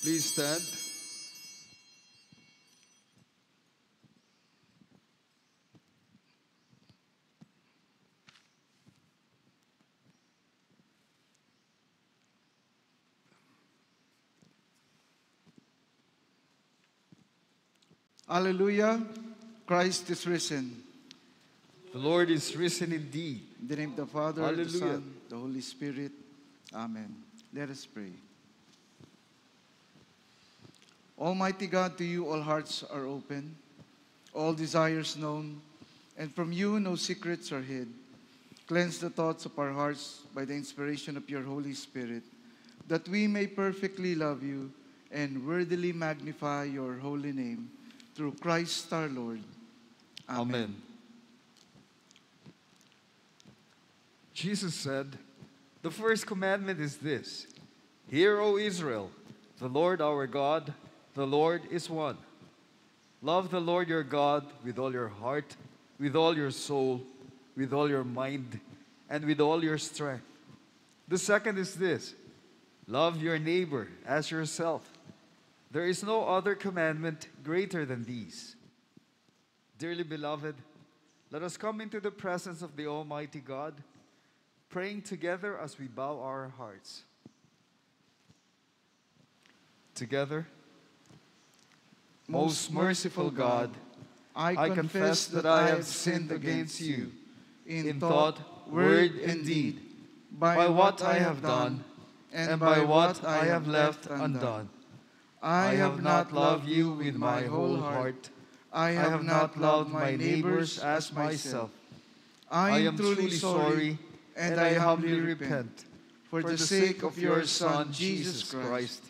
Please stand. Hallelujah. Christ is risen. The Lord is risen indeed. In the name of the Father, the Hallelujah. Son, the Holy Spirit. Amen. Let us pray. Almighty God, to you all hearts are open, all desires known, and from you no secrets are hid. Cleanse the thoughts of our hearts by the inspiration of your Holy Spirit, that we may perfectly love you and worthily magnify your holy name, through Christ our Lord. Amen. Jesus said, "The first commandment is this: Hear, O Israel, the Lord our God, the Lord is one. Love the Lord your God with all your heart, with all your soul, with all your mind, and with all your strength. The second is this: Love your neighbor as yourself. There is no other commandment greater than these." Dearly beloved, let us come into the presence of the Almighty God, praying together as we bow our hearts. Together, most merciful God, I confess that I have sinned against you in thought, word, and deed, by what I have done and by what I have left undone. I have not loved you with my whole heart. I have not loved my neighbors as myself. I am truly sorry, and I humbly repent. For the sake of your Son, Jesus Christ,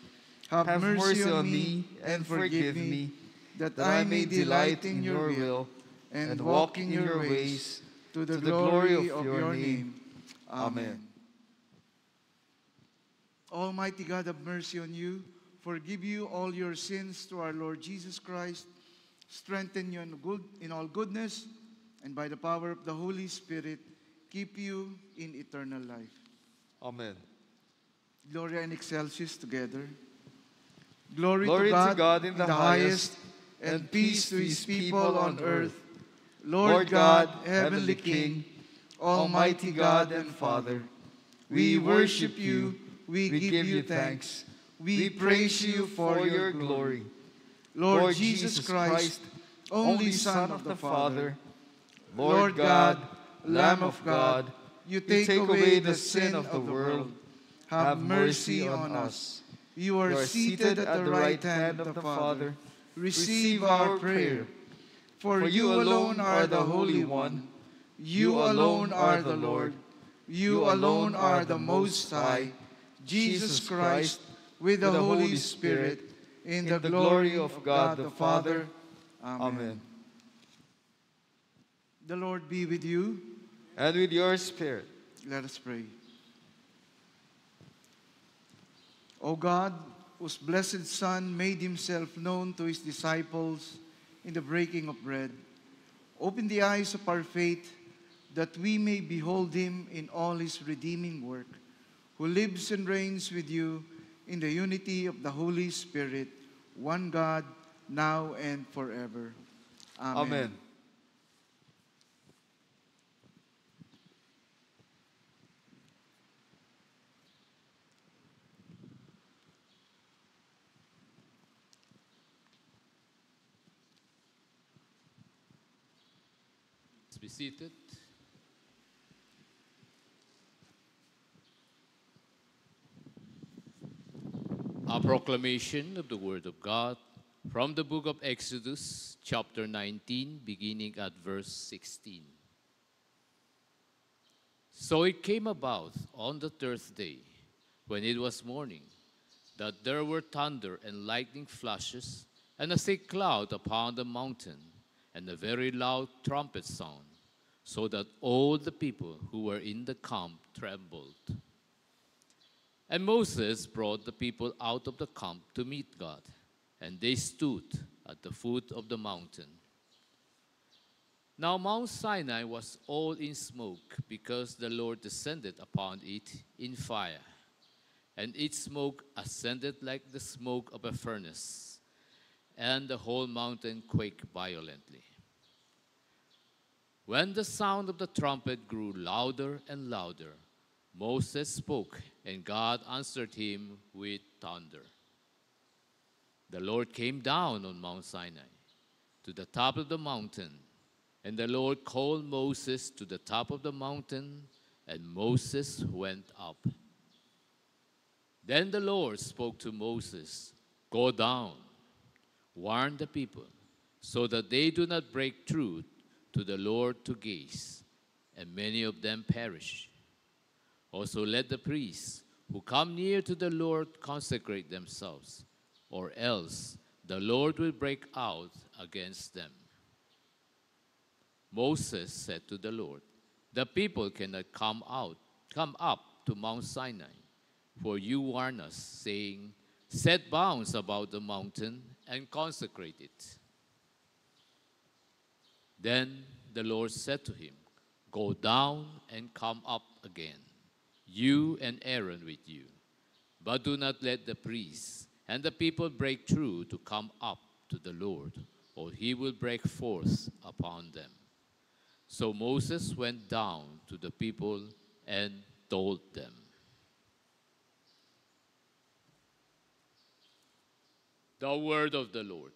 have mercy on me and forgive me, that I may delight in your will and walk in your ways, to the glory of your name. Amen. Almighty God, have mercy on you, forgive you all your sins through our Lord Jesus Christ, strengthen you in all goodness, and by the power of the Holy Spirit, keep you in eternal life. Amen. Gloria in excelsis together. Glory Glory to God in the highest, and peace to his people on earth. Lord God, heavenly King, almighty God and Father, we worship you, we give you thanks, we praise you for your glory. Lord Jesus Christ, only Son of the Father, Lord God, Lamb of God, you take away the sin of the world. Have mercy on us. You are seated at the right hand of the Father. Receive our prayer. For you alone are the Holy One. You alone are the Lord. You alone are the Most High, Jesus Christ, with the Holy Spirit, in the glory of God the Father. Amen. The Lord be with you. And with your spirit. Let us pray. O God, whose blessed Son made himself known to his disciples in the breaking of bread, open the eyes of our faith that we may behold him in all his redeeming work, who lives and reigns with you in the unity of the Holy Spirit, one God, now and forever. Amen. Amen. Be seated. A proclamation of the Word of God from the book of Exodus, chapter 19, beginning at verse 16. So it came about on the third day, when it was morning, that there were thunder and lightning flashes, and a thick cloud upon the mountain, and a very loud trumpet sound, so that all the people who were in the camp trembled. And Moses brought the people out of the camp to meet God, and they stood at the foot of the mountain. Now Mount Sinai was all in smoke, because the Lord descended upon it in fire. and its smoke ascended like the smoke of a furnace, and the whole mountain quaked violently. When the sound of the trumpet grew louder and louder, Moses spoke, and God answered him with thunder. The Lord came down on Mount Sinai, to the top of the mountain, and the Lord called Moses to the top of the mountain, and Moses went up. Then the Lord spoke to Moses, "Go down, warn the people, so that they do not break through to the Lord to gaze, and many of them perish. Also let the priests who come near to the Lord consecrate themselves, or else the Lord will break out against them." Moses said to the Lord, "The people cannot come up to Mount Sinai, for you warn us, saying, 'Set bounds about the mountain and consecrate it.'" Then the Lord said to him, "Go down and come up again, you and Aaron with you. But do not let the priests and the people break through to come up to the Lord, or he will break forth upon them." So Moses went down to the people and told them. The word of the Lord.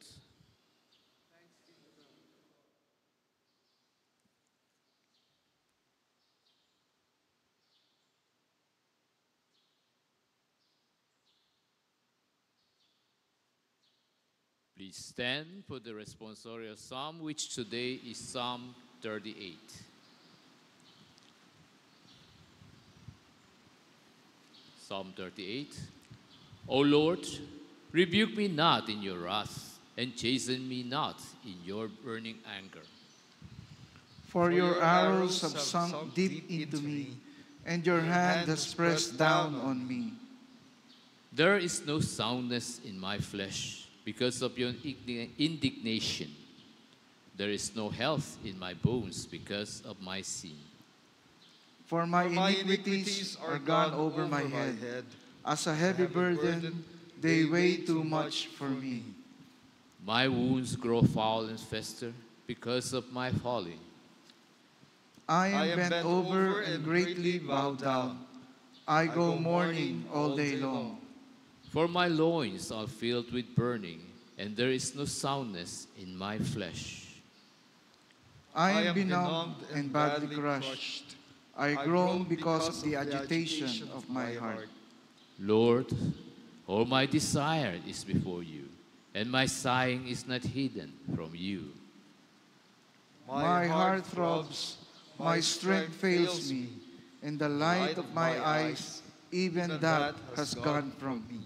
Please stand for the responsorial psalm, which today is Psalm 38. Psalm 38. O Lord, rebuke me not in your wrath, and chasten me not in your burning anger. For your arrows have sunk deep into me, and your hand has pressed down on me. There is no soundness in my flesh because of your indignation. There is no health in my bones because of my sin. For my iniquities are gone over my head. As a heavy burden, they weigh too much for me. My wounds grow foul and fester because of my folly. I am bent over and greatly bowed down. I go mourning all day long. For my loins are filled with burning, and there is no soundness in my flesh. I am benumbed and badly crushed. I groan because of the agitation of my heart. Lord, all my desire is before you, and my sighing is not hidden from you. My heart throbs, my strength fails me, and the light of my eyes, even that has gone from me.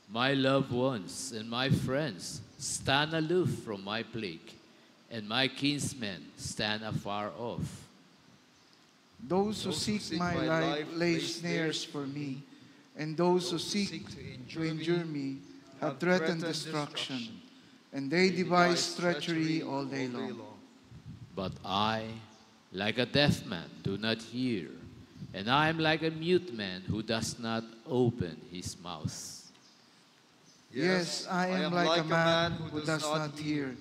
My loved ones and my friends stand aloof from my plague, and my kinsmen stand afar off. Those who seek my life lay snares for me, and those who seek to injure me have threatened destruction, and they devise treachery all day long. But I, like a deaf man, do not hear, and I am like a mute man who does not open his mouth. Yes, I am like a man who does not hear,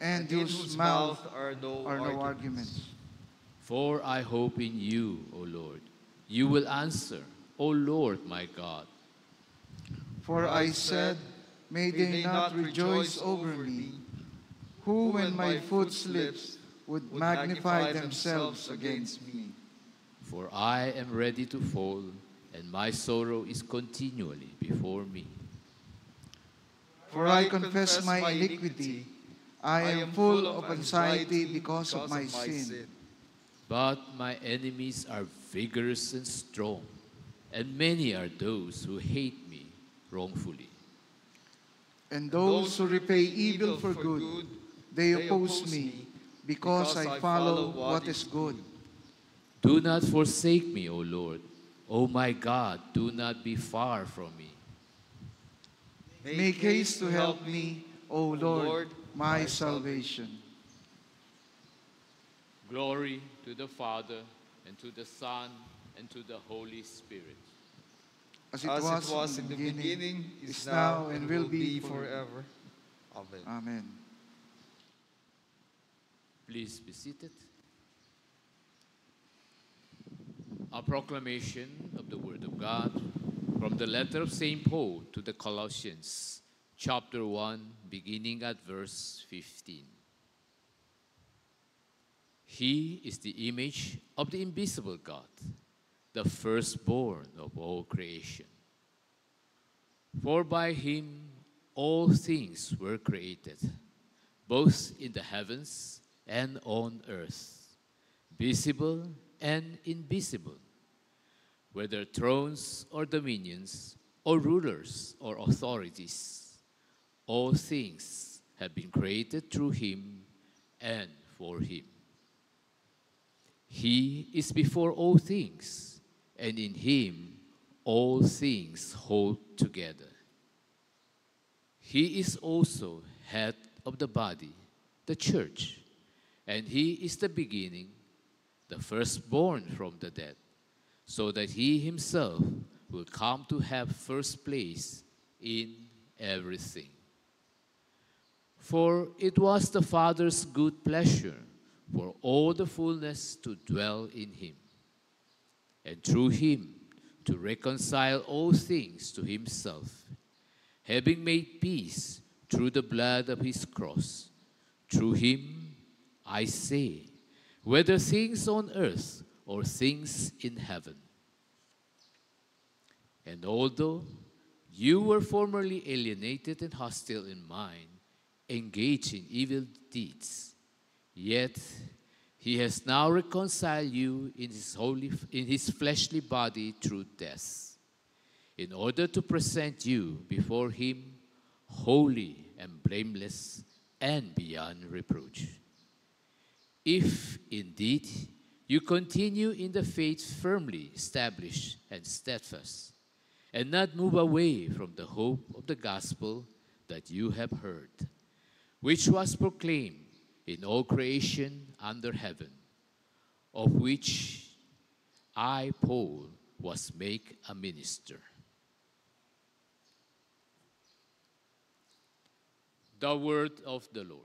and whose mouth are no arguments. For I hope in you, O Lord. You will answer, O Lord my God. For I said, may they not rejoice over me, who when my foot slips would magnify themselves against me. For I am ready to fall, and my sorrow is continually before me. For I confess my iniquity. I am full of anxiety because of my sin. But my enemies are vigorous and strong, and many are those who hate me wrongfully. And those who repay evil for good, they oppose me, because I follow what is good. Do not forsake me, O Lord. O my God, do not be far from me. Make haste to help me, O Lord, my salvation. Glory to the Father, and to the Son, and to the Holy Spirit. as it was in the beginning, is now, and will be forever. Amen. Amen. Please be seated. A proclamation of the Word of God from the letter of St. Paul to the Colossians, chapter 1, beginning at verse 15. He is the image of the invisible God, the firstborn of all creation. For by him all things were created, both in the heavens and on earth, visible and invisible, whether thrones or dominions, or rulers or authorities. All things have been created through him and for him. He is before all things, and in him all things hold together. He is also head of the body, the church, and he is the beginning, the firstborn from the dead, so that he himself will come to have first place in everything. For it was the Father's good pleasure for all the fullness to dwell in him, and through him to reconcile all things to himself, having made peace through the blood of his cross. Through him, I say, whether things on earth or things in heaven. And although you were formerly alienated and hostile in mind, engaged in evil deeds, yet he has now reconciled you in his fleshly body through death, in order to present you before him holy and blameless and beyond reproach. If indeed you continue in the faith firmly established and steadfast, and not move away from the hope of the gospel that you have heard, which was proclaimed in all creation under heaven, of which I, Paul, was made a minister. The word of the Lord.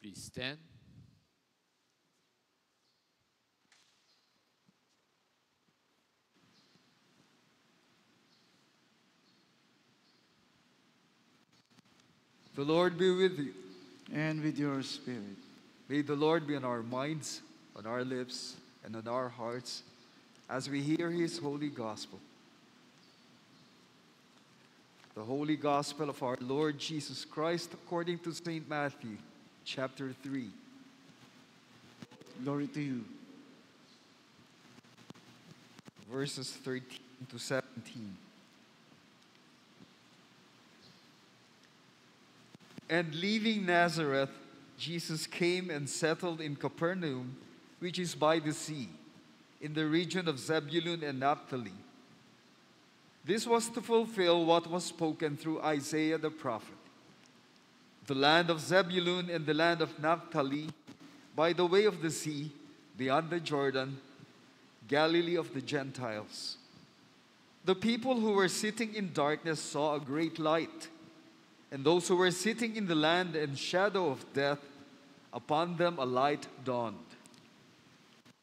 Please stand. The Lord be with you. And with your spirit. May the Lord be on our minds, on our lips, and on our hearts as we hear his holy gospel. The Holy Gospel of our Lord Jesus Christ according to St. Matthew, chapter 3. Glory to you. Verses 13 to 17. And leaving Nazareth, Jesus came and settled in Capernaum, which is by the sea, in the region of Zebulun and Naphtali. This was to fulfill what was spoken through Isaiah the prophet. The land of Zebulun and the land of Naphtali, by the way of the sea, beyond the Jordan, Galilee of the Gentiles. The people who were sitting in darkness saw a great light, and those who were sitting in the land and shadow of death, upon them a light dawned.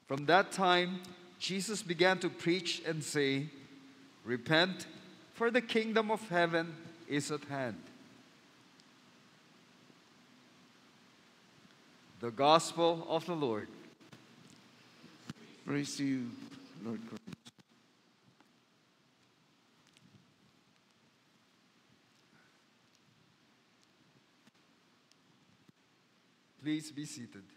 From that time, Jesus began to preach and say, "Repent, for the kingdom of heaven is at hand." The Gospel of the Lord. Praise to you, Lord Christ. Please be seated.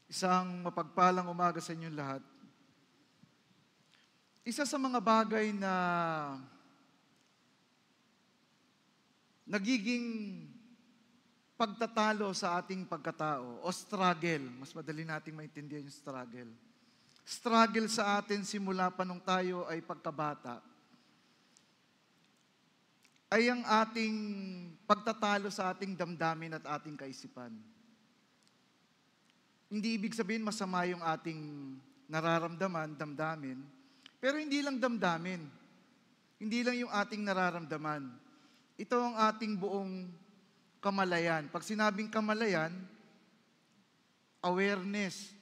Isang mapagpalang umaga sa inyong lahat. Isa sa mga bagay na nagiging pagtatalo sa ating pagkatao o struggle, mas madali nating maintindihan yung struggle, struggle sa atin simula pa nung tayo ay pagkabata, ay ang ating pagtatalo sa ating damdamin at ating kaisipan. Hindi ibig sabihin masama yung ating nararamdaman, damdamin, pero hindi lang damdamin. Hindi lang yung ating nararamdaman. Ito ang ating buong kamalayan. Pag sinabing kamalayan, awareness,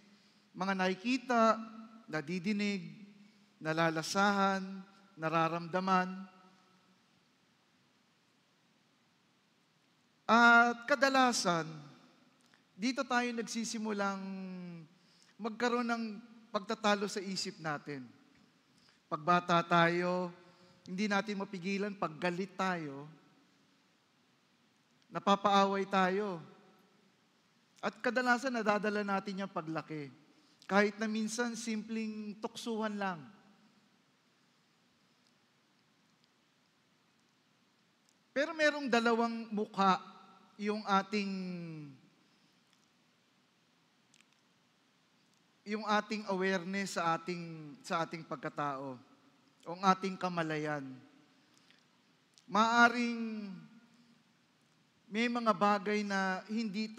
mga nakikita, nadidinig, nalalasahan, nararamdaman. At kadalasan, dito tayo nagsisimulang magkaroon ng pagtatalo sa isip natin. Pagbata tayo, hindi natin mapigilan, paggalit tayo, napapaaway tayo. At kadalasan nadadala natin yung paglaki. Kahit na minsan simpleng tuksuhan lang. Pero merong dalawang mukha yung ating awareness sa ating pagkatao, o ang ating kamalayan. Maaring may mga bagay na hindi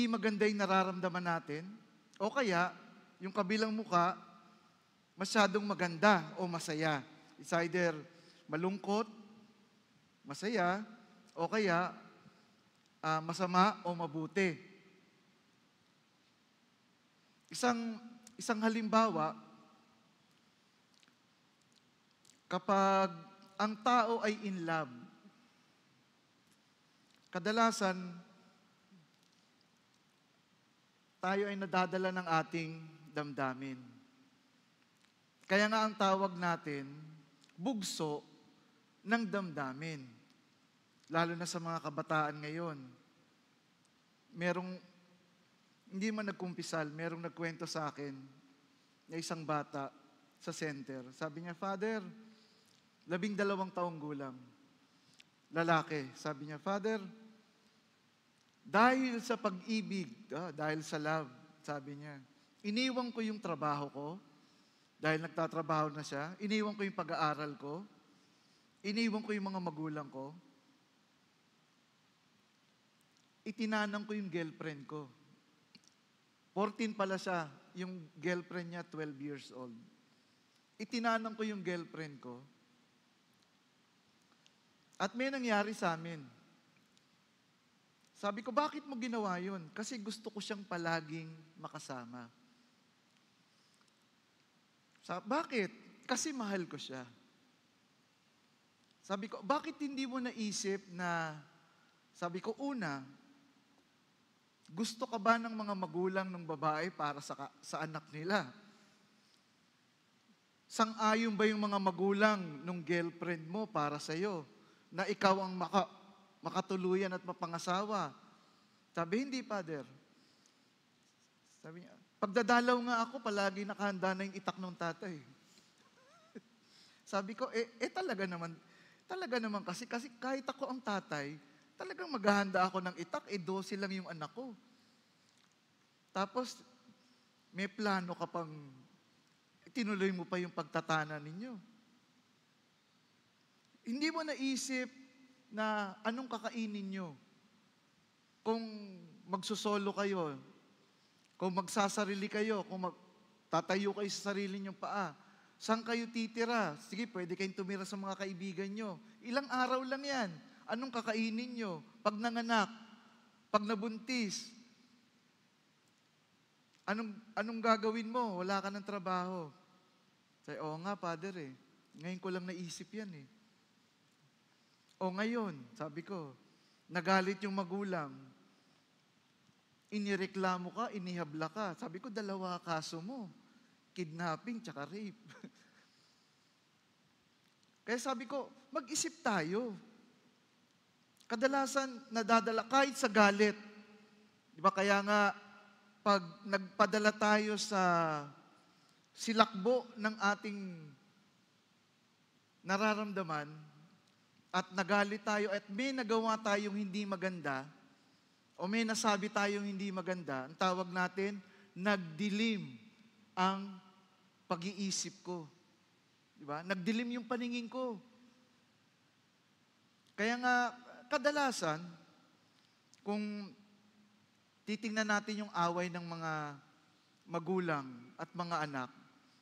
maganda yung nararamdaman natin, o kaya yung kabilang mukha masyadong maganda o masaya. It's either malungkot, masaya, o kaya masama o mabuti. Isang halimbawa, kapag ang tao ay in love, kadalasan tayo ay nadadala ng ating damdamin. Kaya nga ang tawag natin, bugso ng damdamin. Lalo na sa mga kabataan ngayon. Hindi man nagkumpisal, merong nagkwento sa akin na isang bata sa center. Sabi niya, Father, 12 taong gulang. Lalaki. Sabi niya, Father, dahil sa pag-ibig, dahil sa love, sabi niya, iniwan ko yung trabaho ko, dahil nagtatrabaho na siya, iniwan ko yung pag-aaral ko, iniwan ko yung mga magulang ko, itinanang ko yung girlfriend ko. 14 pala siya, yung girlfriend niya 12 years old. Itinanang ko yung girlfriend ko. At may nangyari sa amin. Sabi ko, bakit mo ginawa yun? Kasi gusto ko siyang palaging makasama. Bakit? Kasi mahal ko siya. Sabi ko, bakit hindi mo naisip na, sabi ko, una, gusto ka ba ng mga magulang ng babae para sa anak nila? Sang-ayon ba yung mga magulang ng girlfriend mo para sa'yo na ikaw ang makatuluyan at mapangasawa? Sabi, hindi, Father. Sabi niya, pagdadalaw nga ako, palagi nakahanda na yung itak ng tatay. Sabi ko, talaga naman kasi kahit ako ang tatay, talagang maghahanda ako ng itak, 12 lang yung anak ko. Tapos, may plano ka pang, tinuloy mo pa yung pagtatana ninyo. Hindi mo naisip na anong kakainin nyo. Kung magsusolo kayo, kung magsasarili kayo, kung tatayo kayo sa sarili nyong paa, saan kayo titira? Sige, pwede kayong tumira sa mga kaibigan nyo. Ilang araw lang yan. Anong kakainin nyo? Pag nanganak, pag nabuntis, anong gagawin mo? Wala ka ng trabaho. Sabi, oo nga, Father eh. Ngayon ko lang naisip yan eh. O ngayon, sabi ko, nagalit yung magulang. Inireklamo ka, inihabla ka. Sabi ko, 2 kaso mo. Kidnapping tsaka rape. Kaya sabi ko, mag-isip tayo. Kadalasan nadadala kahit sa galit. Di ba kaya nga pag nagpadala tayo sa silakbo ng ating nararamdaman at nagalit tayo at may nagawa tayong hindi maganda o may nasabi tayong hindi maganda, ang tawag natin, nagdilim ang pag-iisip ko. Di ba? Nagdilim yung paningin ko. Kaya nga, kadalasan, kung titingnan natin yung away ng mga magulang at mga anak,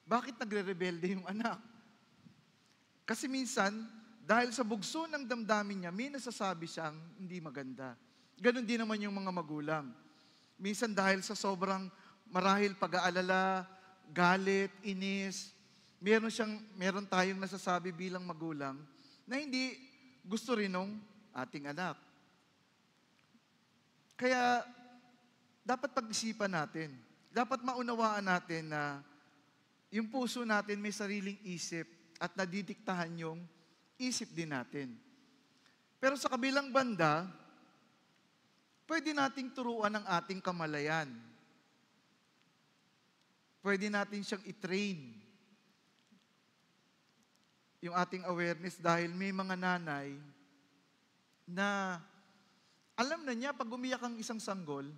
bakit nagre-rebelde yung anak? Kasi minsan, dahil sa bugso ng damdamin niya, may nasasabi siyang hindi maganda. Ganon din naman yung mga magulang. Minsan dahil sa sobrang marahil pag-aalala, galit, inis, meron tayong nasasabi bilang magulang na hindi gusto rin ng ating anak. Kaya, dapat pag-isipan natin. Dapat maunawaan natin na yung puso natin may sariling isip at nadidiktahan yung isip din natin. Pero sa kabilang banda, pwede nating turuan ang ating kamalayan. Pwede natin siyang i-train. Yung ating awareness dahil may mga nanay na alam na niya pag umiyak ang isang sanggol,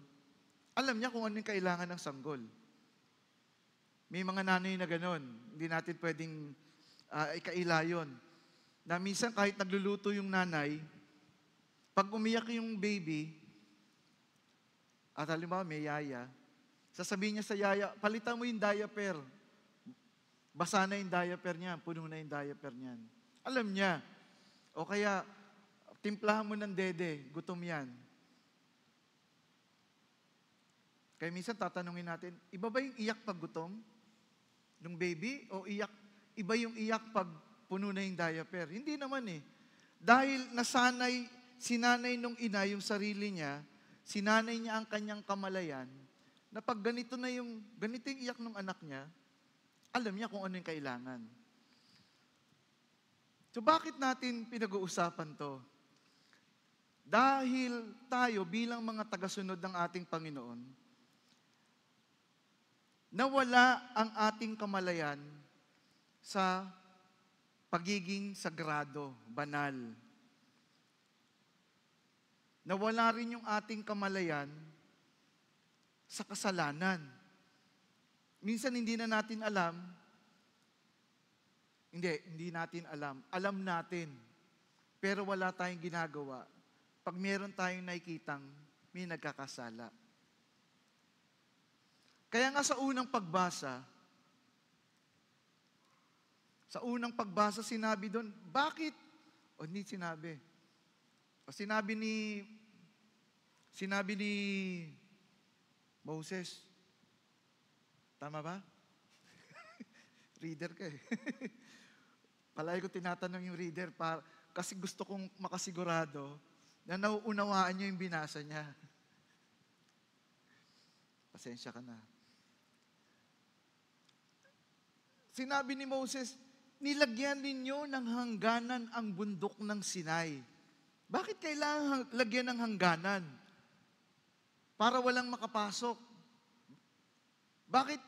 alam niya kung ano yung kailangan ng sanggol. May mga nanay na gano'n. Hindi natin pwedeng ikaila yun. Na minsan kahit nagluluto yung nanay, pag umiyak yung baby, at halimbawa may yaya, sasabihin niya sa yaya, palitan mo yung diaper. Basa na yung diaper niya, puno na yung diaper niyan. Alam niya. O kaya, timplahan mo ng dede, gutom yan. Kaya minsan tatanungin natin, iba ba yung iyak pag gutom? Nung baby? O iba yung iyak pag puno na yung diaper? Hindi naman eh. Dahil sinanay nung ina yung sarili niya, sinanay niya ang kanyang kamalayan, na pag ganito yung iyak ng anak niya, alam niya kung ano yung kailangan. So bakit natin pinag-uusapan to? Dahil tayo bilang mga tagasunod ng ating Panginoon, nawala ang ating kamalayan sa pagiging sagrado, banal. Nawala rin yung ating kamalayan sa kasalanan. Minsan hindi na natin alam, hindi natin alam. Alam natin, pero wala tayong ginagawa pag meron tayong nakikitang may nagkakasala. Kaya nga sa unang pagbasa, sinabi doon, bakit? O hindi sinabi. O sinabi ni Moses. Tama ba? Reader ka eh. Palagi ko tinatanong yung reader kasi gusto kong makasigurado na nauunawaan niyo yung binasa niya. Pasensya ka na. Sinabi ni Moses, nilagyan ninyo ng hangganan ang bundok ng Sinai. Bakit kailangan lagyan ng hangganan? Para walang makapasok. Bakit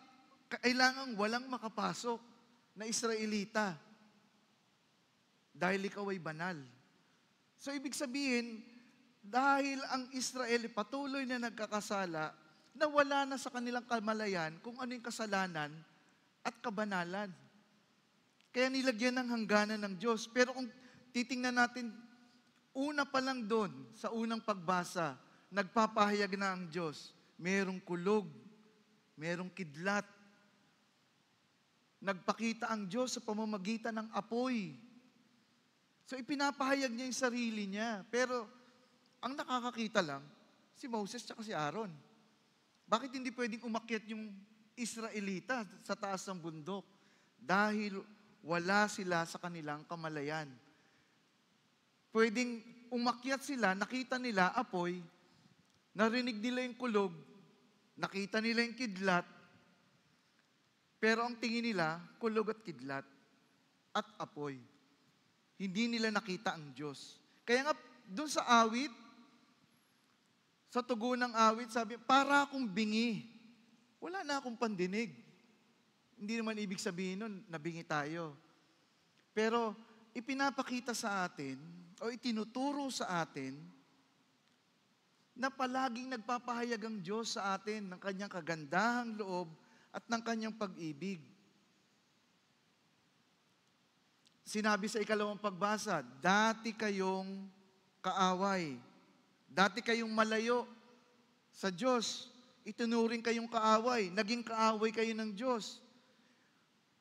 kailangan walang makapasok na Israelita? Dahil ikaw ay banal. So ibig sabihin, dahil ang Israel patuloy na nagkakasala, nawala na sa kanilang kamalayan kung ano yung kasalanan at kabanalan. Kaya nilagyan ng hangganan ng Diyos. Pero kung titingnan natin, una pa lang doon, sa unang pagbasa, nagpapahayag na ang Diyos. Merong kulog, merong kidlat. Nagpakita ang Diyos sa pamamagitan ng apoy. So ipinapahayag niya yung sarili niya. Pero ang nakakakita lang, si Moses at si Aaron. Bakit hindi pwedeng umakyat yung Israelita sa taas ng bundok? Dahil wala sila sa kanilang kamalayan. Pwedeng umakyat sila, nakita nila apoy, narinig nila yung kulog, nakita nila yung kidlat, pero ang tingin nila, kulog at kidlat at apoy. Hindi nila nakita ang Diyos. Kaya nga, doon sa awit, sa tugon ng awit, sabi, para akong bingi. Wala na akong pandinig. Hindi naman ibig sabihin nun, nabingi tayo. Pero, ipinapakita sa atin, o itinuturo sa atin, na palaging nagpapahayag ang Diyos sa atin ng kanyang kagandahang loob at ng kanyang pag-ibig. Sinabi sa 2 pagbasa, dati kayong kaaway, dati kayong malayo sa Diyos, itunuring kayong kaaway, naging kaaway kayo ng Diyos.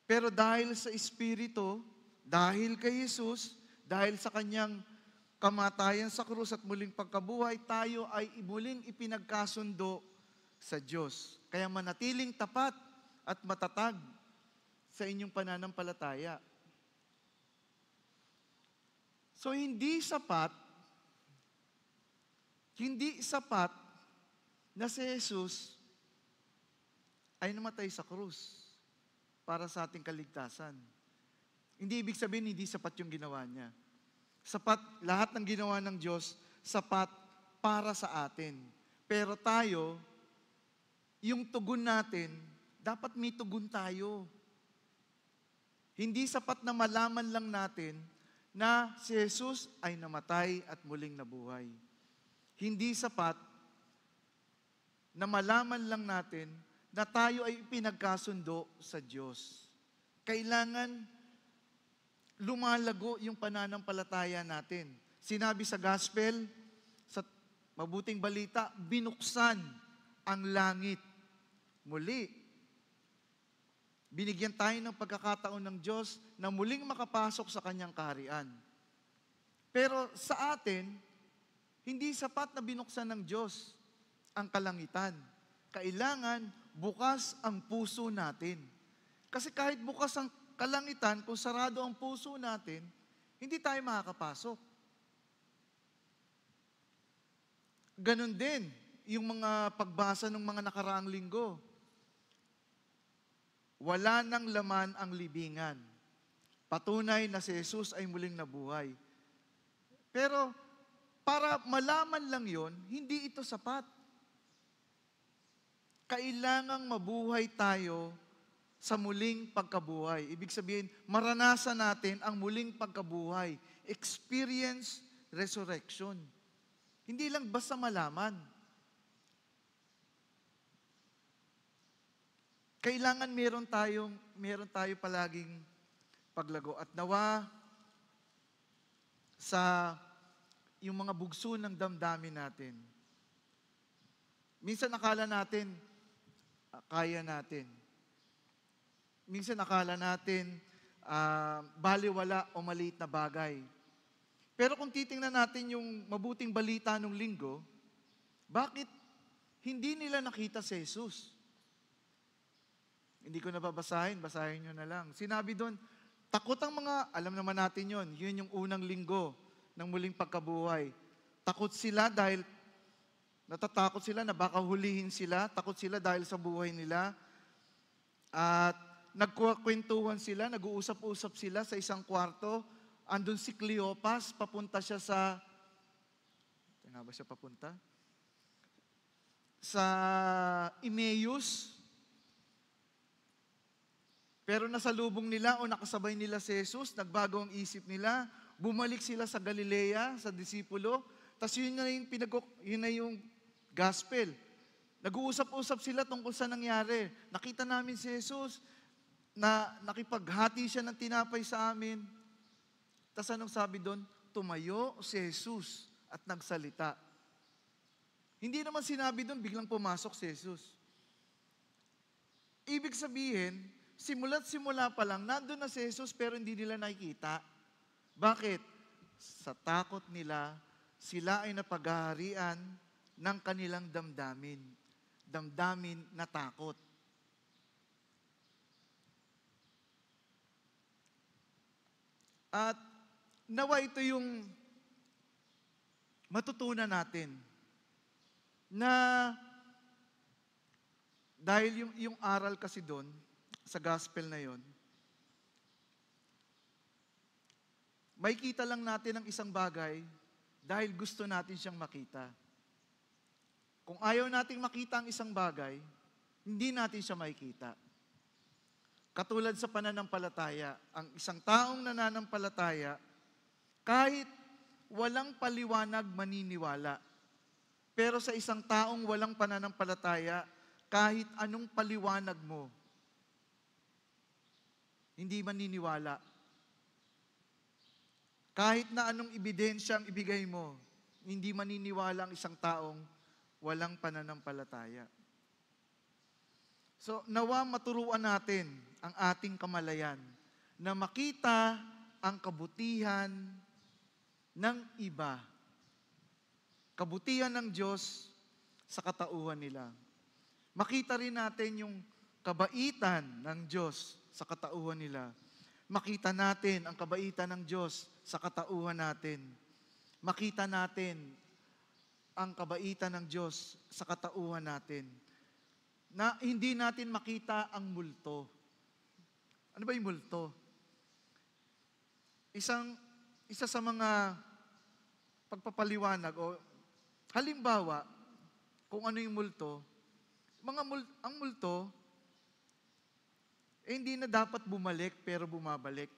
Pero dahil sa Espiritu, dahil kay Jesus, dahil sa kanyang kamatayan sa krus at muling pagkabuhay, tayo ay muling ipinagkasundo sa Diyos. Kaya manatiling tapat at matatag sa inyong pananampalataya. So hindi sapat na si Jesus ay namatay sa krus para sa ating kaligtasan. Hindi ibig sabihin hindi sapat yung ginawa niya. Sapat, lahat ng ginawa ng Diyos, sapat para sa atin. Pero tayo, yung tugon natin, dapat may tugon tayo. Hindi sapat na malaman lang natin na si Jesus ay namatay at muling nabuhay. Hindi sapat na malaman lang natin na tayo ay pinagkasundo sa Diyos. Kailangan lumalago yung pananampalataya natin. Sinabi sa gospel, sa mabuting balita, binuksan ang langit. Muli, binigyan tayo ng pagkakataon ng Diyos na muling makapasok sa kanyang kaharian. Pero sa atin, hindi sapat na binuksan ng Diyos ang kalangitan. Kailangan bukas ang puso natin. Kasi kahit bukas ang kalangitan, kung sarado ang puso natin, hindi tayo makakapasok. Ganon din yung mga pagbasa ng mga nakaraang linggo. Wala nang laman ang libingan. Patunay na si Jesus ay muling nabuhay. Pero para malaman lang yon, hindi ito sapat. Kailangang mabuhay tayo sa muling pagkabuhay. Ibig sabihin, maranasan natin ang muling pagkabuhay. Experience resurrection. Hindi lang basta malaman. Kailangan meron tayo palaging paglago. At nawa sa yung mga bugso ng damdamin natin. Minsan akala natin, kaya natin. Minsan akala natin, baliwala o maliit na bagay. Pero kung titingnan natin yung mabuting balita nung linggo, bakit hindi nila nakita si Jesus? Hindi ko nababasahin, basahin nyo na lang. Sinabi doon, takot ang mga, alam naman natin yun yung unang linggo ng muling pagkabuhay. Takot sila dahil, natatakot sila na baka hulihin sila, takot sila dahil sa buhay nila. At nagkukwentuhan sila, nag-uusap-usap sila sa isang kwarto. Andun si Cleopas, papunta siya sa, nga ba siya papunta? Sa Emmaus. Pero nasalubong nila o nakasabay nila si Jesus, nagbago ang isip nila, bumalik sila sa Galilea, sa disipulo, tapos yun na yung gospel. Nag-uusap-usap sila tungkol sa nangyari. Nakita namin si Jesus na nakipaghati siya ng tinapay sa amin. Tapos anong sabi doon? Tumayo si Jesus at nagsalita. Hindi naman sinabi doon, biglang pumasok si Jesus. Ibig sabihin, simula't simula pa lang, nandun na si Jesus pero hindi nila nakikita. Bakit? Sa takot nila, sila ay napaghaharian ng kanilang damdamin. Damdamin na takot. At nawa ito yung matutunan natin na dahil yung aral kasi doon, sa gospel na yon, may kita lang natin ang isang bagay dahil gusto natin siyang makita. Kung ayaw nating makita ang isang bagay, hindi natin siya makikita. Katulad sa pananampalataya, ang isang taong nananampalataya, kahit walang paliwanag maniniwala. Pero sa isang taong walang pananampalataya, kahit anong paliwanag mo, hindi maniniwala. Kahit na anong ebidensya ang ibigay mo, hindi maniniwala ang isang taong walang pananampalataya. So, nawa maturuan natin ang ating kamalayan na makita ang kabutihan ng iba. Kabutihan ng Diyos sa katauhan nila. Makita rin natin yung kabaitan ng Diyos sa katauhan nila. Makita natin ang kabaitan ng Diyos sa katauhan natin. Makita natin ang kabaitan ng Diyos sa katauhan natin. Na hindi natin makita ang multo. Ano ba yung multo? Isa sa mga pagpapaliwanag o halimbawa, kung ano yung multo, ang multo, hindi na dapat bumalik pero bumabalik.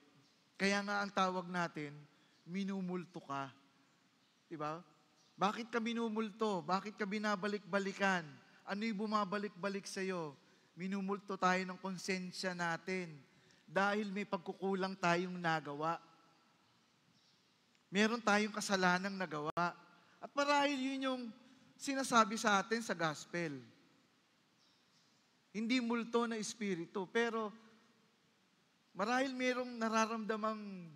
Kaya nga ang tawag natin, minumulto ka. Diba? Bakit ka minumulto? Bakit ka binabalik-balikan? Ano yung bumabalik-balik sa'yo? Minumulto tayo ng konsensya natin dahil may pagkukulang tayong nagawa. Meron tayong kasalanang nagawa. At marahil yun yung sinasabi sa atin sa gospel. Hindi multo na espiritu, pero marahil merong nararamdamang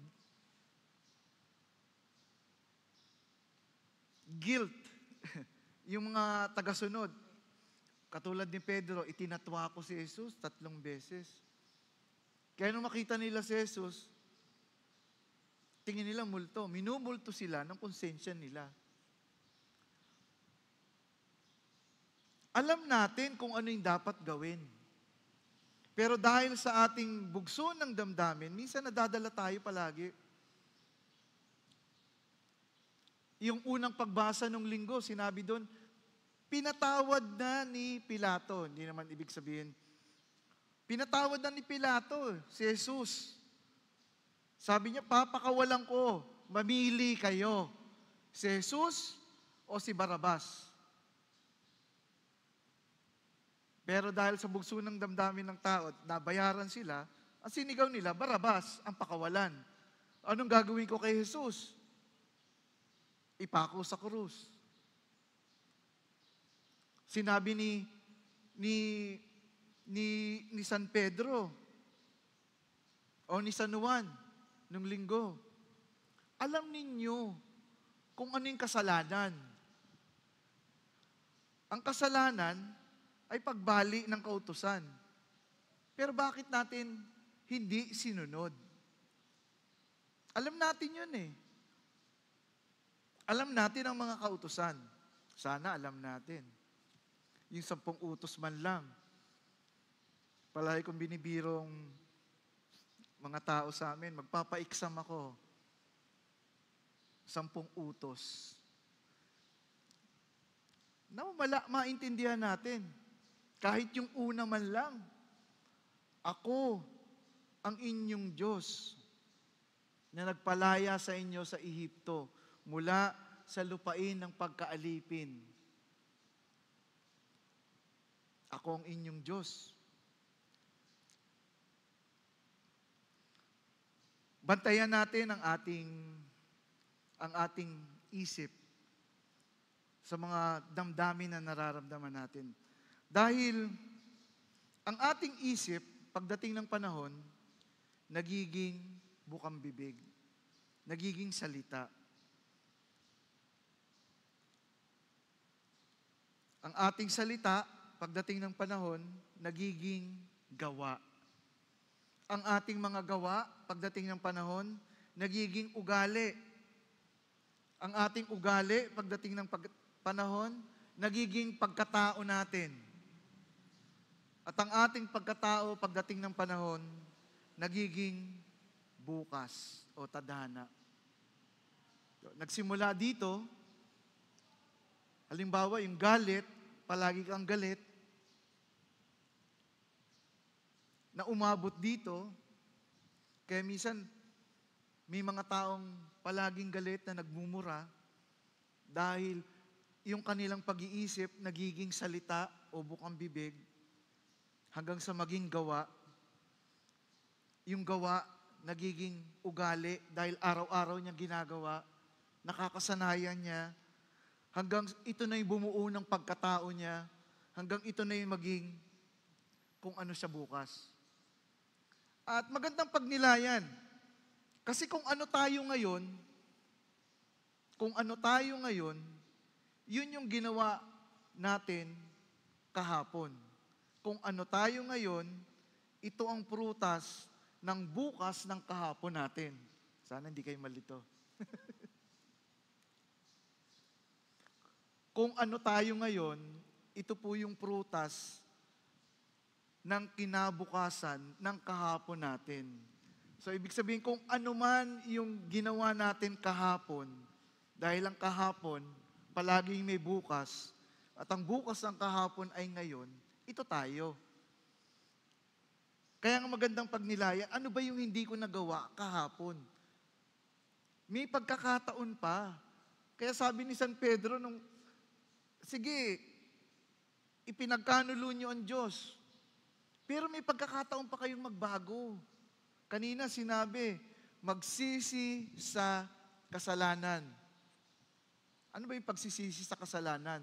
guilt yung mga tagasunod. Katulad ni Pedro, itinatwa ko si Jesus 3 beses. Kaya nung makita nila si Jesus, tingin nila multo. Minumulto sila ng konsensya nila. Alam natin kung ano yung dapat gawin. Pero dahil sa ating bugso ng damdamin, minsan nadadala tayo palagi. Yung unang pagbasa ng linggo, sinabi doon, pinatawad na ni Pilato. Hindi naman ibig sabihin, pinatawad na ni Pilato, si Jesus. Sabi niya, papakawalan ko, mamili kayo. Si Jesus o si Barabas? Pero dahil sa bugso ng damdamin ng tao, nabayaran sila, ang sinigaw nila, Barabas, ang pakawalan. Anong gagawin ko kay Jesus? Ipako sa krus. Sinabi ni San Pedro o ni San Juan nung linggo, alam ninyo kung ano yung kasalanan. Ang kasalanan ay pagbali ng kautusan. Pero bakit natin hindi sinunod? Alam natin yun eh. Alam natin ang mga kautusan. Sana alam natin. Yung 10 utos man lang. Palagi kong binibirong mga tao sa amin, magpapa-exam ako. 10 utos. Maintindihan natin. Kahit yung una man lang, ako ang inyong Diyos na nagpalaya sa inyo sa Ehipto mula sa lupain ng pagkaalipin. Ako ang inyong Diyos. Bantayan natin ang ating isip sa mga damdamin na nararamdaman natin. Dahil ang ating isip, pagdating ng panahon, nagiging bukang bibig, nagiging salita. Ang ating salita, pagdating ng panahon, nagiging gawa. Ang ating mga gawa, pagdating ng panahon, nagiging ugali. Ang ating ugali, pagdating ng panahon, nagiging pagkatao natin. At ang ating pagkatao, pagdating ng panahon, nagiging bukas o tadhana. Nagsimula dito, halimbawa yung galit, palagi kang galit, na umabot dito, kaya minsan may mga taong palaging galit na nagmumura dahil yung kanilang pag-iisip nagiging salita o bukang bibig hanggang sa maging gawa. yung gawa nagiging ugali dahil araw-araw niyang ginagawa, nakakasanayan niya, hanggang ito na yung bumuo ng pagkatao niya, hanggang ito na yung maging kung ano siya bukas. At magandang pagnilayan. Kasi kung ano tayo ngayon, yun yung ginawa natin kahapon. Kung ano tayo ngayon, ito ang prutas ng bukas ng kahapon natin. Sana hindi kayo malito. Kung ano tayo ngayon, ito po yung prutas ng kinabukasan ng kahapon natin. So, ibig sabihin, kung ano man yung ginawa natin kahapon, dahil ang kahapon, palaging may bukas, at ang bukas ng kahapon ay ngayon, ito tayo. Kaya nga magandang pagnilaya, ano ba yung hindi ko nagawa kahapon? May pagkakataon pa. Kaya sabi ni San Pedro, sige, ipinagkanulo niyo ang Diyos. Pero may pagkakataon pa kayong magbago. Kanina sinabi, magsisi sa kasalanan. Ano ba yung pagsisisi sa kasalanan?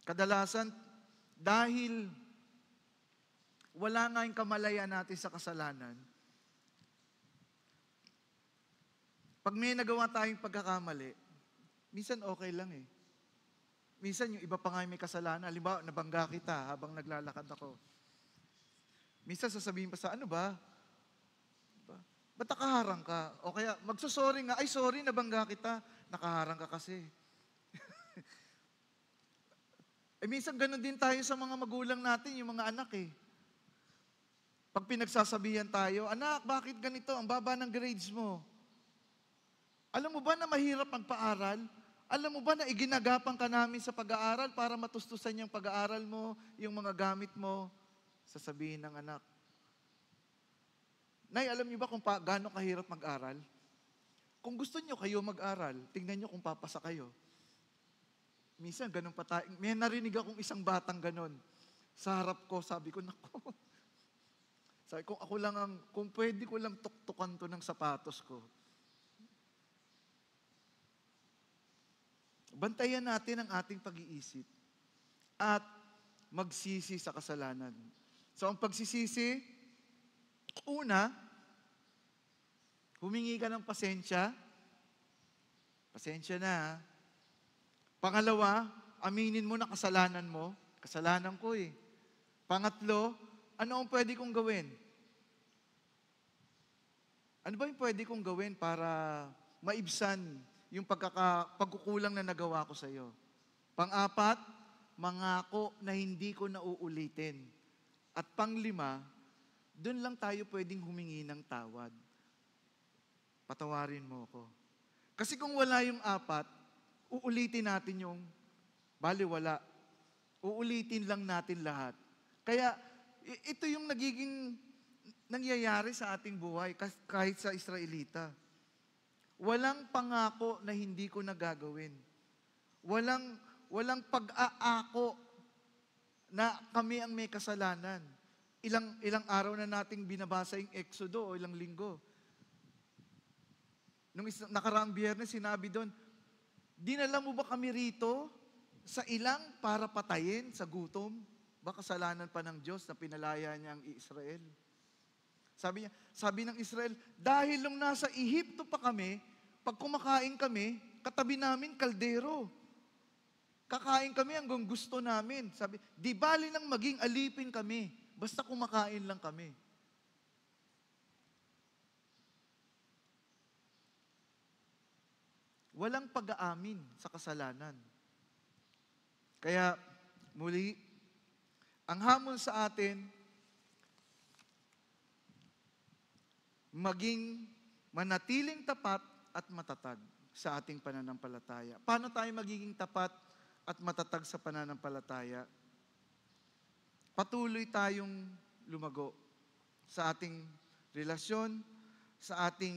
Kadalasan, dahil wala nga yung kamalayan natin sa kasalanan, pag may nagawa tayong pagkakamali, minsan okay lang eh. Minsan yung iba pa nga may kasalanan. Halimbawa, nabangga kita habang naglalakad ako. Minsan sasabihin pa sa, ano ba? Ba't nakaharang ka? O kaya, magsusorry nga, ay sorry, nabangga kita. Nakaharang ka kasi. Minsan ganun din tayo sa mga magulang natin, yung mga anak eh. Pag pinagsasabihan tayo, anak, bakit ganito? Ang baba ng grades mo. Alam mo ba na mahirap magpaaral? Alam mo ba na iginagapan ka namin sa pag-aaral para matustusan yung pag-aaral mo, yung mga gamit mo? Sasabihin ng anak. Nay, alam niyo ba kung gaano kahirap mag-aral? Kung gusto niyo kayo mag-aral, tingnan niyo kung papasa kayo. Minsan, ganun pa tayo. May narinig akong isang batang ganun. Sa harap ko, sabi ko, naku. Sabi ko, kung pwede ko lang tuktukan to ng sapatos ko. Bantayan natin ang ating pag-iisip at magsisi sa kasalanan. So, ang pagsisisi, una, humingi ka ng pasensya. Pasensya na. Pangalawa, aminin mo na kasalanan mo. Kasalanan ko eh. Pangatlo, ano ang pwede kong gawin? Ano ba yung pwede kong gawin para maibsan yung pagkukulang na nagawa ko sa iyo? Pang-apat, mangako na hindi ko na uulitin. At panglima, doon lang tayo pwedeng humingi ng tawad. Patawarin mo ko. Kasi kung wala yung apat, uulitin natin yung baliwala. Uulitin lang natin lahat. Kaya ito yung nangyayari sa ating buhay kahit sa Israelita. Walang pangako na hindi ko nagagawin. Walang pag-aako na kami ang may kasalanan. Ilang araw na nating binabasa yung Exodo o ilang linggo. Nung nakaraang Biyernes, sinabi doon, dinala mo ba kami rito sa ilang para patayin sa gutom? Ba kasalanan pa ng Diyos na pinalaya niya ang Israel? Sabi ng Israel, dahil nung nasa Ehipto pa kami, pag kumakain kami, katabi namin kaldero. Kakain kami hanggang gusto namin. Sabi, di bali nang maging alipin kami, basta kumakain lang kami. Walang pag-aamin sa kasalanan. Kaya, muli, ang hamon sa atin, maging manatiling tapat at matatag sa ating pananampalataya. Paano tayo magiging tapat at matatag sa pananampalataya? Patuloy tayong lumago sa ating relasyon, sa ating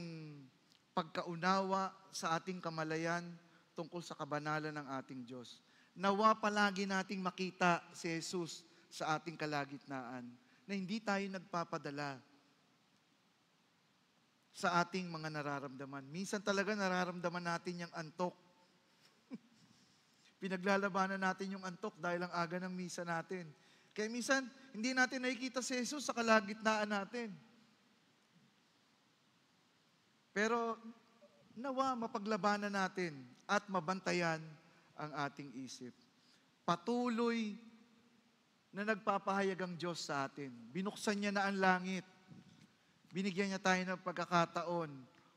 pagkaunawa, sa ating kamalayan tungkol sa kabanalan ng ating Diyos. Nawa palagi nating makita si Jesus sa ating kalagitnaan na hindi tayo nagpapadala sa ating mga nararamdaman. Minsan talaga nararamdaman natin yung antok. Pinaglalabanan natin yung antok dahil ang aga ng misa natin. Kaya minsan, hindi natin nakikita si Jesus sa kalagitnaan natin. Pero nawa mapaglabanan natin at mabantayan ang ating isip. Patuloy na nagpapahayag ang Diyos sa atin. Binuksan niya na ang langit. Binigyan niya tayo ng pagkakataon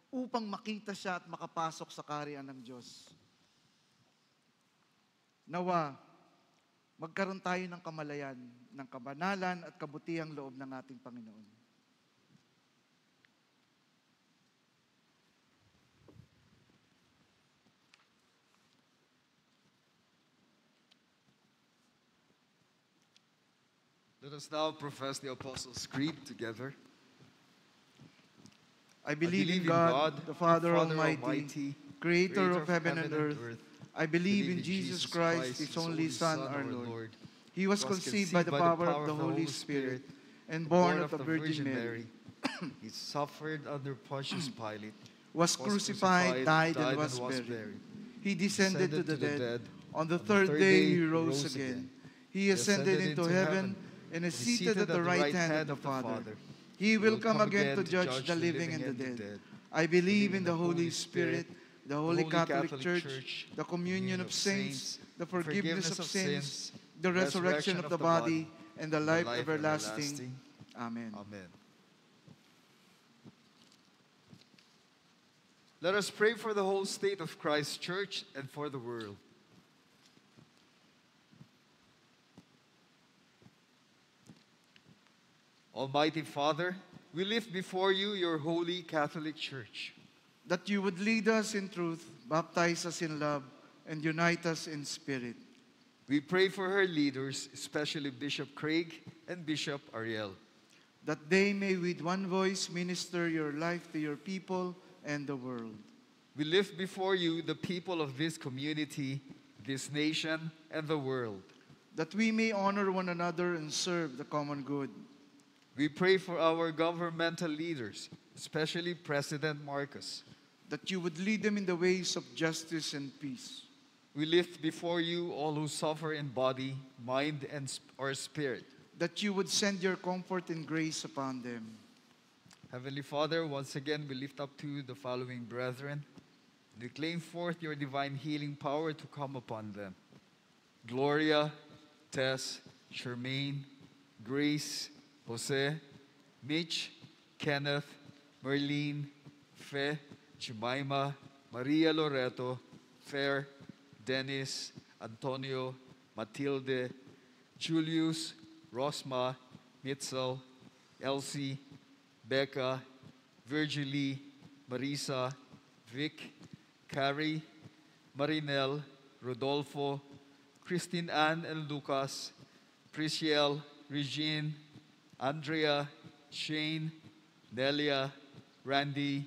upang makita siya at makapasok sa kaharian ng Diyos. Nawa, magkaroon tayo ng kamalayan, ng kabanalan at kabutihang loob ng ating Panginoon. Let us now profess the Apostles' Creed together. I believe in God, the Father Almighty, creator of heaven and earth. I believe in Jesus Christ, His only Son, our Lord. He was conceived by the power of the Holy Spirit and born of the Virgin Mary. He suffered under Pontius Pilate, Was crucified, died, and was buried. He descended to the dead. On the third day He rose again. He ascended into heaven and is seated at the right hand of the Father. He will come again to judge the living and the dead. I believe in the Holy Spirit, the Holy Catholic Church, the communion of saints, the forgiveness of sins, the resurrection of the body, and the life everlasting. Amen. Amen. Let us pray for the whole state of Christ's Church and for the world. Almighty Father, we lift before you your holy Catholic Church. That you would lead us in truth, baptize us in love, and unite us in spirit. We pray for her leaders, especially Bishop Craig and Bishop Ariel. That they may with one voice minister your life to your people and the world. We lift before you the people of this community, this nation, and the world. That we may honor one another and serve the common good. We pray for our governmental leaders, especially President Marcos. That you would lead them in the ways of justice and peace. We lift before you all who suffer in body, mind, or spirit. That you would send your comfort and grace upon them. Heavenly Father, once again we lift up to you the following brethren. We claim forth your divine healing power to come upon them. Gloria, Tess, Charmaine, Grace, Jose, Mitch, Kenneth, Merlene, Fe, Jemima, Maria Loreto, Fair, Dennis, Antonio, Matilde, Julius, Rosma, Mitzel, Elsie, Becca, Virgilie, Marisa, Vic, Carrie, Marinel, Rodolfo, Christine Ann and Lucas, Prisciel, Regine, Andrea, Shane, Nelia, Randy,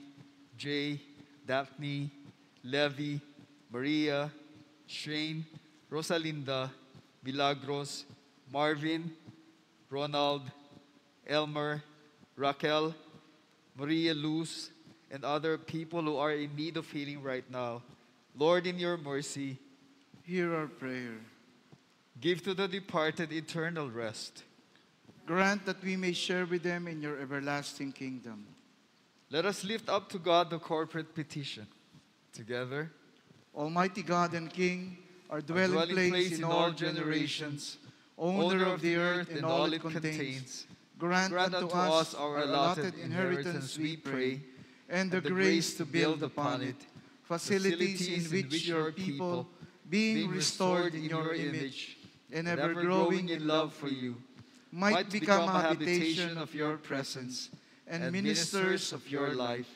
Jay, Daphne, Levi, Maria, Shane, Rosalinda, Milagros, Marvin, Ronald, Elmer, Raquel, Maria Luz, and other people who are in need of healing right now. Lord, in your mercy, hear our prayer. Give to the departed eternal rest. Grant that we may share with them in your everlasting kingdom. Let us lift up to God the corporate petition. Together, Almighty God and King, our dwelling place in all generations, owner of the earth and all it contains, grant unto us our allotted inheritance, we pray, and the grace to build upon it, facilities in which your people, being restored in your image, and ever growing in love for you, might become a habitation of your presence and ministers of your life,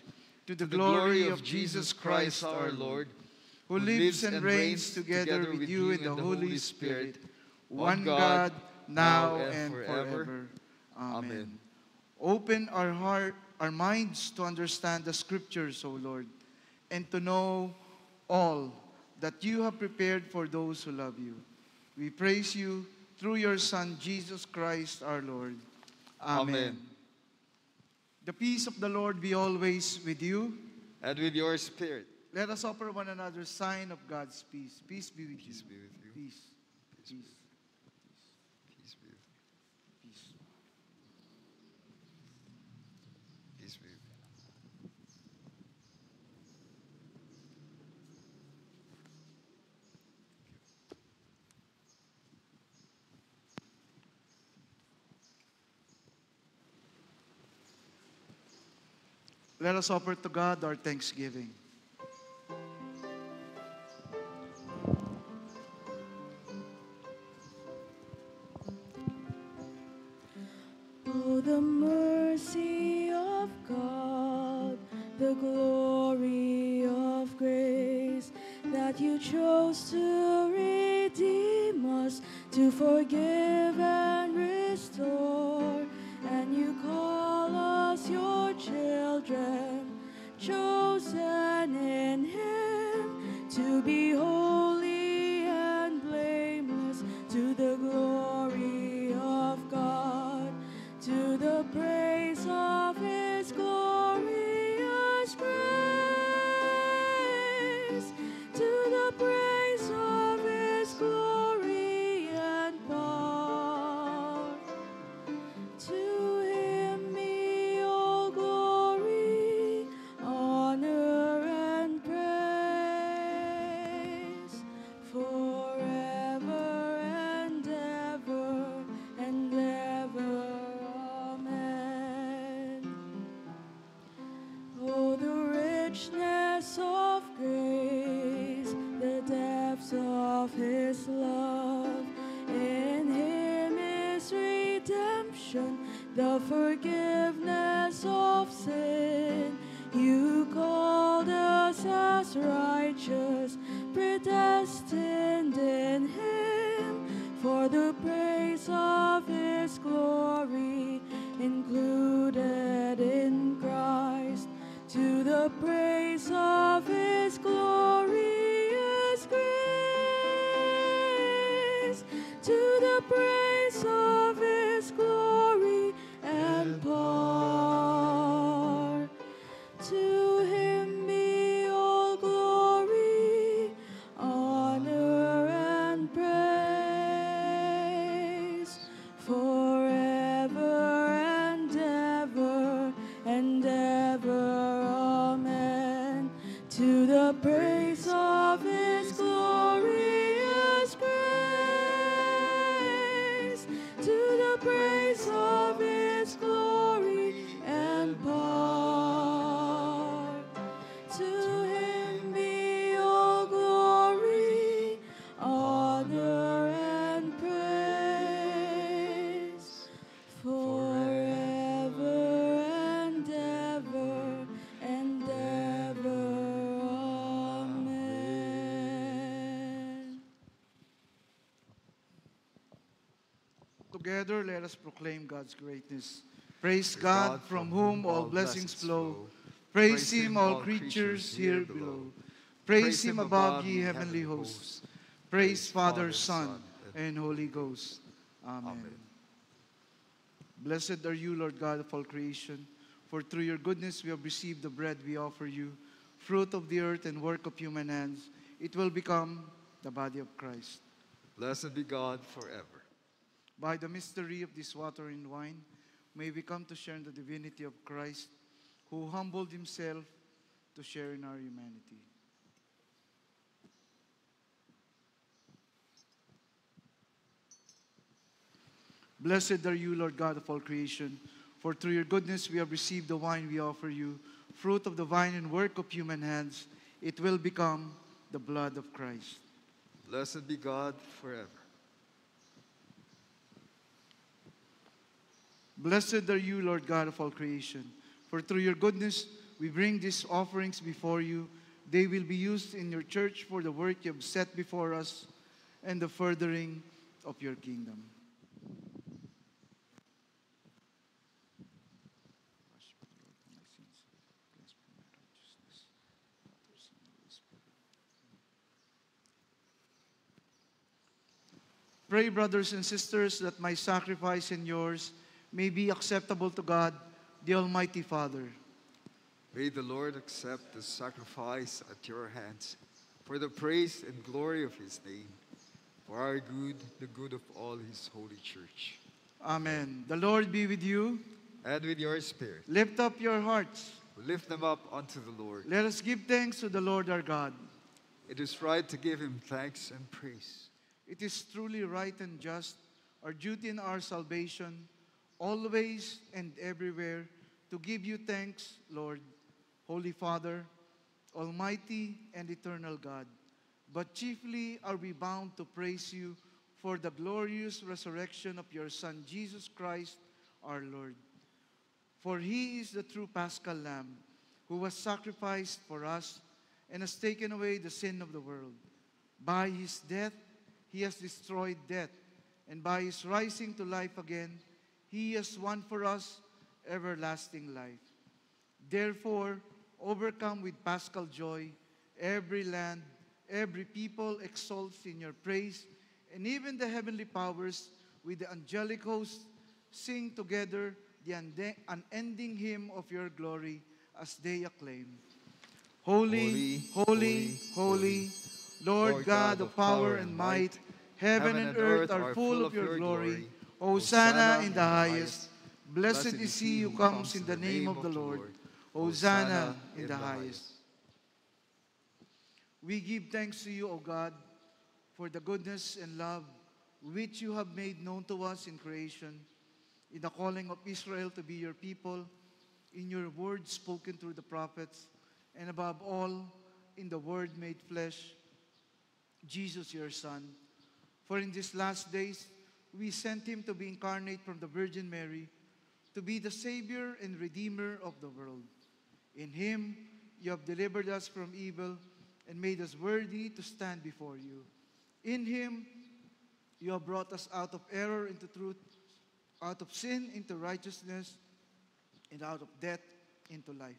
to the glory of Jesus Christ our Lord, who lives and reigns together with you in the Holy Spirit, one God, now and forever. Amen. Open our minds to understand the Scriptures, O Lord, and to know all that you have prepared for those who love you. We praise you through your Son, Jesus Christ our Lord. Amen. The peace of the Lord be always with you. And with your spirit. Let us offer one another sign of God's peace. Peace be with Peace you. be with you. Peace. Peace Peace. Peace be with you. Peace. Peace be with you. Let us offer to God our thanksgiving. Oh, the mercy of God, the glory of grace, that you chose to redeem us, to forgive and restore, and you call us your children, chosen in Him, to be holy and blameless, to the glory of God, to the praise of His glorious grace, to the praise of His glory and power. To Him be all glory, honor, and praise, forever and ever and ever. Amen. Oh, the richness of grace, the depths of His love. In Him is redemption, the forgiveness of sin. You called us as righteous, predestined in Him, for the praise of His glory, included in Christ, to the praise of His glorious grace, to the praise of His glory and power. To Him be all glory, honor, and praise, forever and ever and ever. Amen. To the praise of His glorious grace, to the praise of His glory and power. To Him be all glory, honor, and praise, forever and ever and ever. Amen. Together, let us proclaim God's greatness. Praise God, from whom all blessings flow. Praise Him, all creatures here below. Praise Him above, ye heavenly hosts. Praise Father, Son, and Holy Ghost. Amen. Blessed are you, Lord God of all creation, for through your goodness we have received the bread we offer you, fruit of the earth and work of human hands. It will become the body of Christ. Blessed be God forever. By the mystery of this water and wine, may we come to share in the divinity of Christ, who humbled Himself to share in our humanity. Blessed are you, Lord God of all creation, for through your goodness we have received the wine we offer you, fruit of the vine and work of human hands. It will become the blood of Christ. Blessed be God forever. Blessed are you, Lord God of all creation, for through your goodness we bring these offerings before you. They will be used in your church for the work you have set before us and the furthering of your kingdom. Pray, brothers and sisters, that my sacrifice and yours may be acceptable to God, the Almighty Father. May the Lord accept the sacrifice at your hands for the praise and glory of his name, for our good, the good of all his holy church. Amen. The Lord be with you. And with your spirit. Lift up your hearts. We lift them up unto the Lord. Let us give thanks to the Lord our God. It is right to give him thanks and praise. It is truly right and just, our duty and our salvation, always and everywhere, to give you thanks, Lord, Holy Father, Almighty and eternal God. But chiefly are we bound to praise you for the glorious resurrection of your Son, Jesus Christ, our Lord. For he is the true Paschal Lamb, who was sacrificed for us and has taken away the sin of the world. By his death, he has destroyed death, and by his rising to life again, he has won for us everlasting life. Therefore, overcome with paschal joy, every land, every people exalts in your praise, and even the heavenly powers with the angelic hosts sing together the unending hymn of your glory as they acclaim. Holy, holy, holy, Lord God of power and might, heaven and earth are full of your glory. Hosanna in the highest. Blessed is he who comes in the name of the Lord. Hosanna in the highest. We give thanks to you, O God, for the goodness and love which you have made known to us in creation, in the calling of Israel to be your people, in your word spoken through the prophets, and above all, in the Word made flesh, Jesus your Son. For in these last days, we sent him to be incarnate from the Virgin Mary, to be the Savior and Redeemer of the world. In him, you have delivered us from evil and made us worthy to stand before you. In him, you have brought us out of error into truth, out of sin into righteousness, and out of death into life.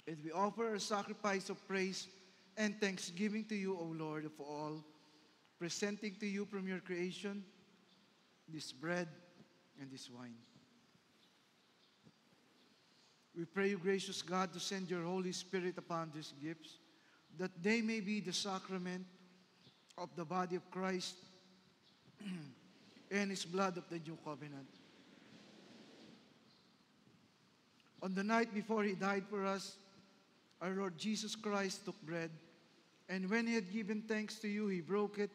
And we offer a sacrifice of praise and thanksgiving to you, O Lord of all, presenting to you from your creation this bread and this wine. We pray you, gracious God, to send your Holy Spirit upon these gifts, that they may be the sacrament of the body of Christ and his blood of the new covenant. On the night before he died for us, our Lord Jesus Christ took bread, and when he had given thanks to you, he broke it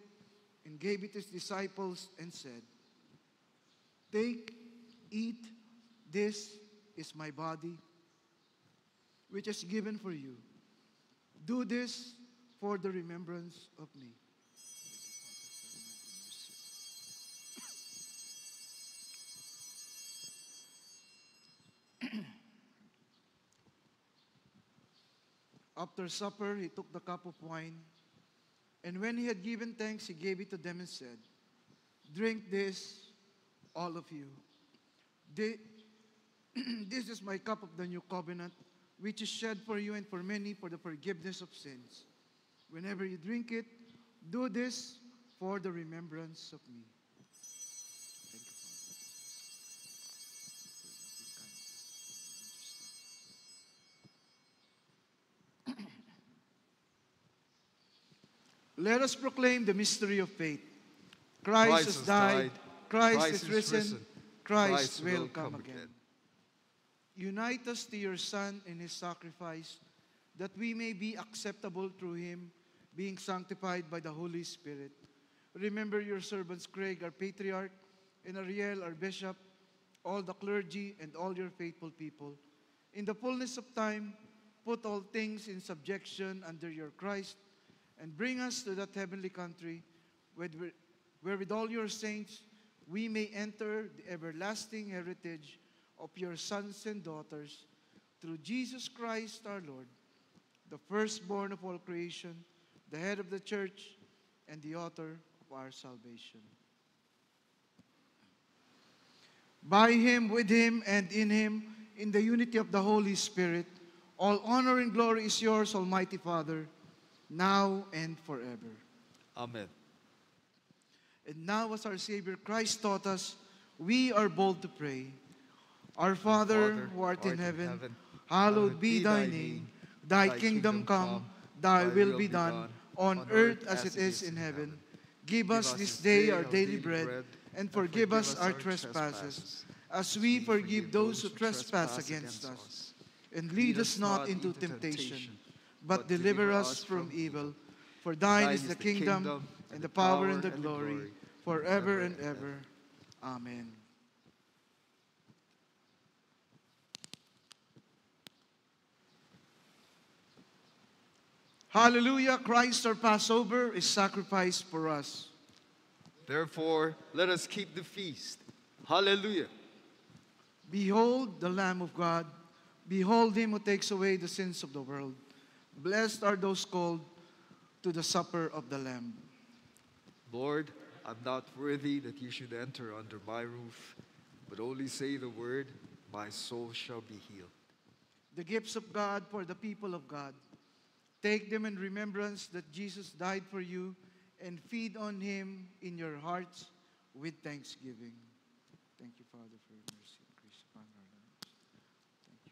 and gave it to his disciples and said, "Take, eat, this is my body, which is given for you. Do this for the remembrance of me." After supper, he took the cup of wine, and when he had given thanks, he gave it to them and said, "Drink this, all of you. This is my cup of the new covenant, which is shed for you and for many for the forgiveness of sins. Whenever you drink it, do this for the remembrance of me." Thank you, Father. Let us proclaim the mystery of faith. Christ has died, Christ is risen, Christ will come again. Unite us to your Son in his sacrifice, that we may be acceptable through him, being sanctified by the Holy Spirit. Remember your servants Craig, our patriarch, and Ariel, our bishop, all the clergy, and all your faithful people. In the fullness of time, put all things in subjection under your Christ, and bring us to that heavenly country, where with all your saints we may enter the everlasting heritage of your sons and daughters, through Jesus Christ our Lord, the firstborn of all creation, the head of the church, and the author of our salvation. By him, with him, and in him, in the unity of the Holy Spirit, all honor and glory is yours, Almighty Father, now and forever. Amen. And now, as our Savior Christ taught us, we are bold to pray. Our Father, who art in heaven, hallowed be thy name. Thy kingdom come, thy will be done, on earth as it is in heaven. Give us this day our daily bread, and forgive us our trespasses, as we forgive those who trespass against us. And lead us not into temptation, but deliver us from evil. For thine is the kingdom, and the power, and the glory, forever and ever. Amen. Hallelujah, Christ our Passover is sacrificed for us. Therefore, let us keep the feast. Hallelujah. Behold the Lamb of God. Behold him who takes away the sins of the world. Blessed are those called to the supper of the Lamb. Lord, I'm not worthy that you should enter under my roof, but only say the word, my soul shall be healed. The gifts of God for the people of God. Take them in remembrance that Jesus died for you, and feed on him in your hearts with thanksgiving. Thank you, Father, for your mercy and grace upon our lives. Thank you.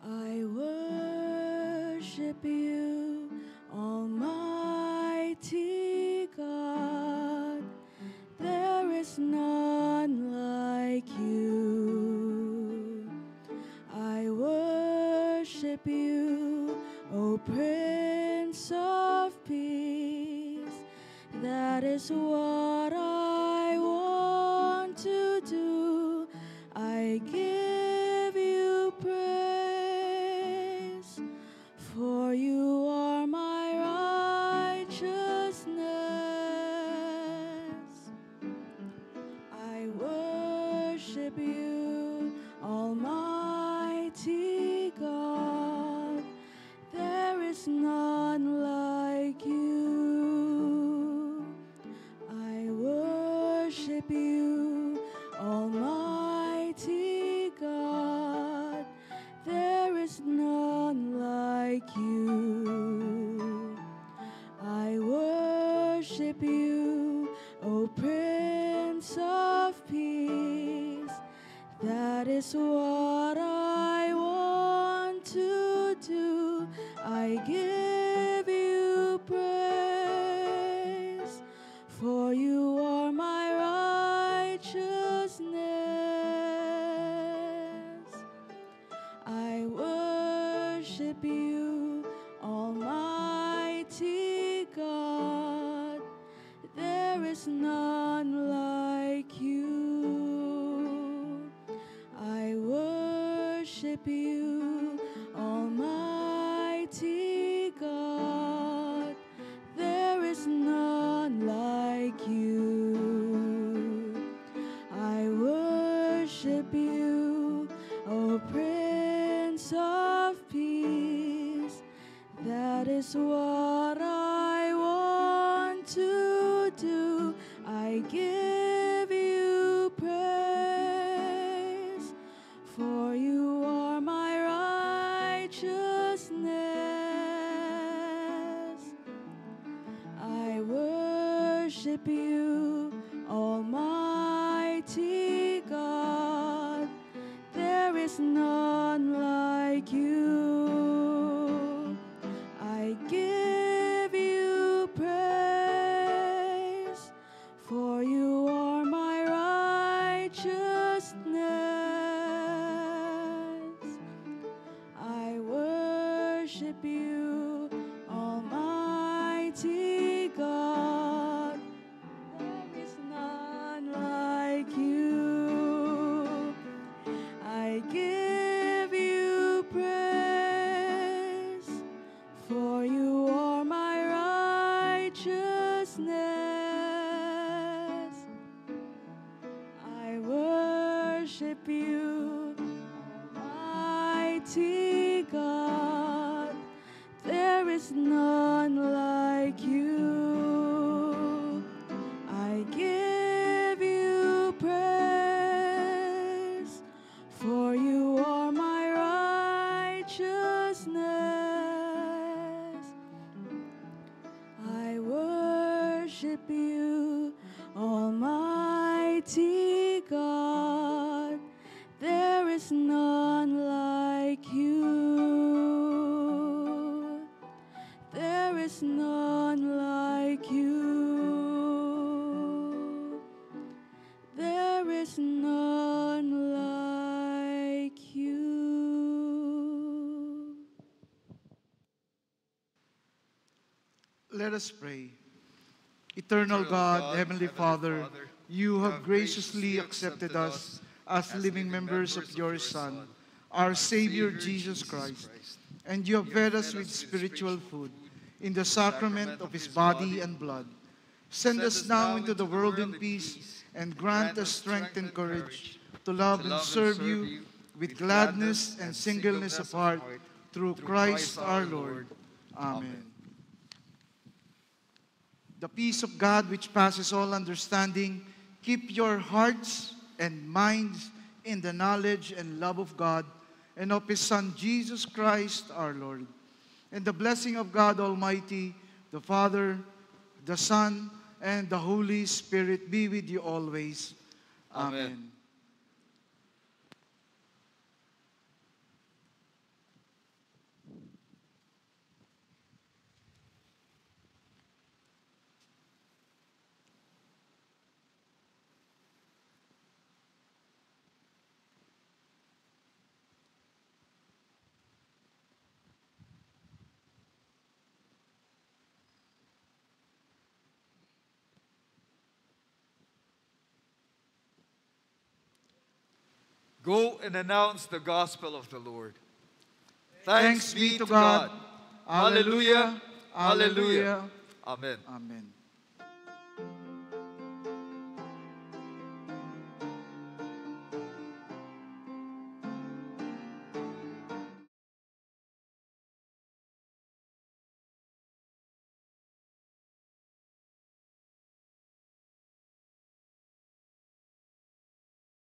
I worship you, Almighty God. There is none like you. I worship you, O Prince of Peace. That is what I want to do. I give you praise, for you are my righteousness. I worship you, Almighty God. There is none like you. I worship you, Almighty God. There is none like you. I worship you, O Prince of Peace. That is what I want to do. I give you praise, for you are my righteousness. I worship you, Almighty God. There is none like you. I worship you, Almighty God. There is none like you. I worship you, O Prince of Peace. That is what I want to do. I give you praise, for you are my righteousness. I worship you, Almighty is none like you. I give you praise, for you are my righteousness. I worship you, Almighty God. There is none like you. I give you praise, for you are my righteousness. I worship you, Almighty God. There is none like you. I give you praise, for you are my righteousness. I worship you, Almighty God. There is none like you. There is none like you. There is none like you. Let us pray. Eternal God, Heavenly Father, you have graciously accepted us as living members of your Son, our Savior Jesus Christ, and you have fed us with spiritual food in the sacrament of his body and blood. Send us now into the world in peace, and grant us strength and courage to love and serve you with gladness and singleness of heart, through Christ our Lord. Amen. The peace of God, which passes all understanding, keep your hearts and minds in the knowledge and love of God and of his Son, Jesus Christ our Lord. And the blessing of God Almighty, the Father, the Son, and the Holy Spirit be with you always. Amen. Go and announce the gospel of the Lord. Thanks be to God. Hallelujah. Hallelujah. Amen. Amen.